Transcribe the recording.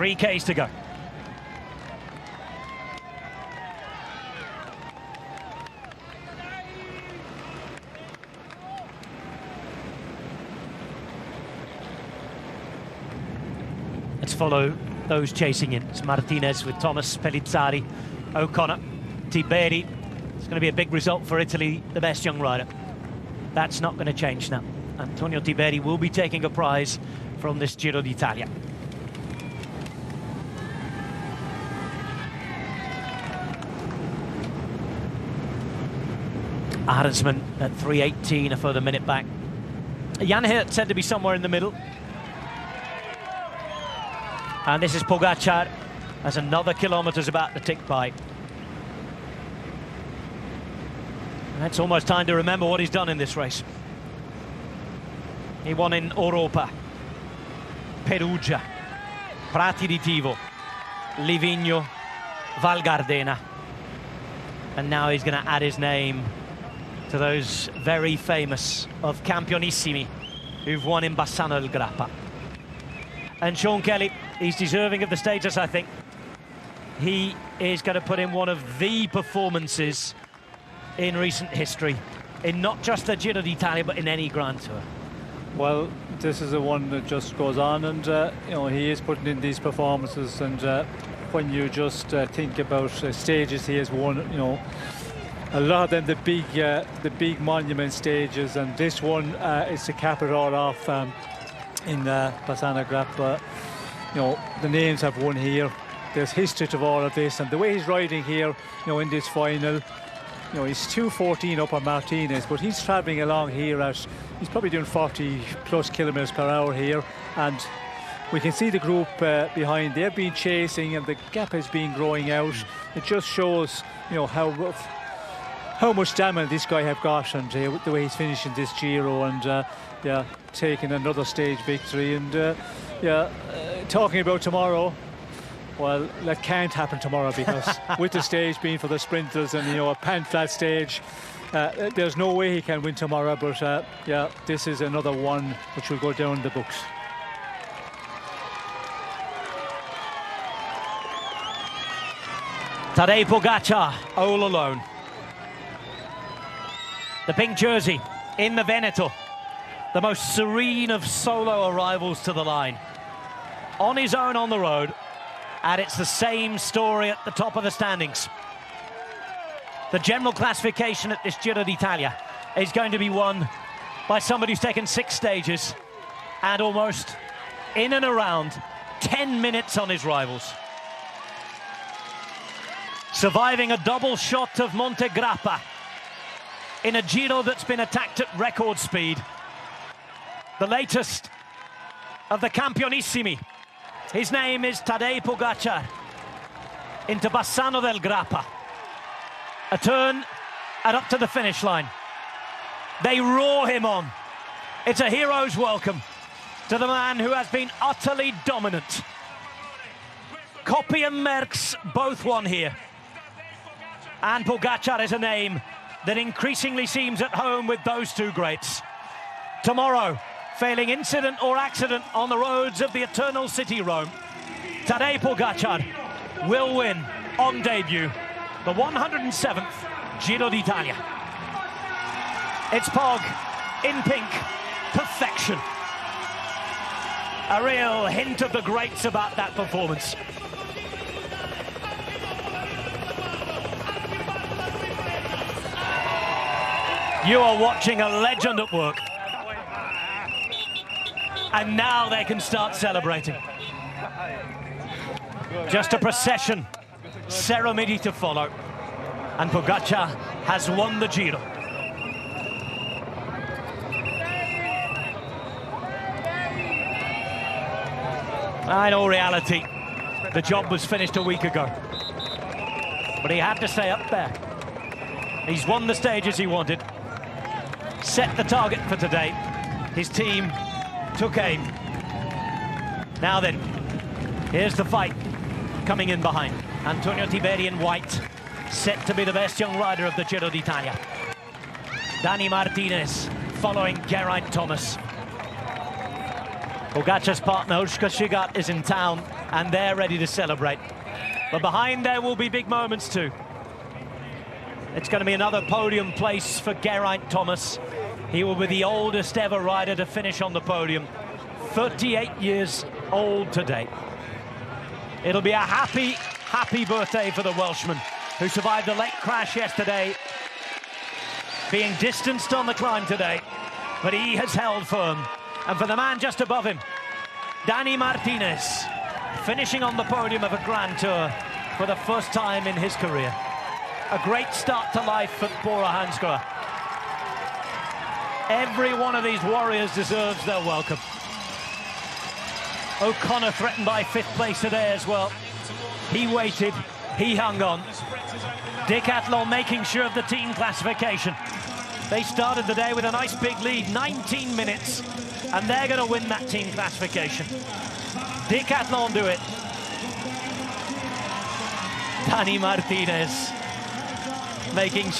3Ks to go. Let's follow those chasing in. It's Martinez with Thomas, Pellizzari, O'Connor, Tiberi. It's going to be a big result for Italy, the best young rider. That's not going to change now. Antonio Tiberi will be taking a prize from this Giro d'Italia. Arendsman at 3:18, a further minute back. Jan Hirt said to be somewhere in the middle. And this is Pogačar as another kilometre's about to tick by. And it's almost time to remember what he's done in this race. He won in Europa, Perugia, Prati di Tivo, Livigno, Val Gardena. And now he's going to add his name to those very famous of Campionissimi who've won in Bassano del Grappa. And Sean Kelly, he's deserving of the status, I think. He is going to put in one of the performances in recent history, in not just the Giro d'Italia, but in any Grand Tour. Well, this is the one that just goes on, and you know, he is putting in these performances, and when you just think about stages he has won, you know, a lot of them the big monument stages, and this one is to cap it all off in Bassano Grappa. You know, the names have won here. There's history to all of this, and the way he's riding here, you know, in this final, you know, he's 2:14 up on Martinez, but he's travelling along here at, he's probably doing 40 plus kilometers per hour here, and we can see the group behind. They've been chasing, and the gap has been growing out. It just shows, you know, how much stamina this guy have got, and the way he's finishing this Giro, and yeah, taking another stage victory. And talking about tomorrow, well, that can't happen tomorrow, because with the stage being for the sprinters, and, you know, a pan-flat stage, there's no way he can win tomorrow. But yeah, this is another one which will go down in the books. Tadej Pogačar, all alone. The pink jersey in the Veneto, the most serene of solo arrivals to the line. On his own on the road, and it's the same story at the top of the standings. The general classification at this Giro d'Italia is going to be won by somebody who's taken 6 stages and almost in and around 10 minutes on his rivals. Surviving a double shot of Monte Grappa in a Giro that's been attacked at record speed. The latest of the Campionissimi. His name is Tadej Pogačar. Into Bassano del Grappa. A turn and up to the finish line. They roar him on. It's a hero's welcome to the man who has been utterly dominant. Coppi and Merckx both won here. And Pogačar is a name that increasingly seems at home with those two greats. Tomorrow, failing incident or accident on the roads of the eternal city Rome, Tadej Pogačar will win on debut the 107th Giro d'Italia. It's Pog in pink, perfection. A real hint of the greats about that performance. You are watching a legend at work. And now they can start celebrating. Just a procession, ceremony to follow. And Pogačar has won the Giro. In all reality, the job was finished a week ago. But he had to stay up there. He's won the stages he wanted. Set the target for today. His team took aim. Now then, here's the fight coming in behind. Antonio Tiberi in white, set to be the best young rider of the Giro d'Italia. Dani Martinez following Geraint Thomas. Pogačar's partner, Ushka Shigat, is in town, and they're ready to celebrate. But behind there will be big moments too. It's going to be another podium place for Geraint Thomas. He will be the oldest ever rider to finish on the podium. 38 years old today. It'll be a happy, happy birthday for the Welshman, who survived a late crash yesterday, being distanced on the climb today, but he has held firm. And for the man just above him, Dani Martinez, finishing on the podium of a Grand Tour for the first time in his career. A great start to life for Bora Hansgrohe. Every one of these warriors deserves their welcome. O'Connor threatened by 5th place today as well. He waited, he hung on. Decathlon making sure of the team classification. They started the day with a nice big lead, 19 minutes, and they're going to win that team classification. Decathlon do it. Dani Martinez making sure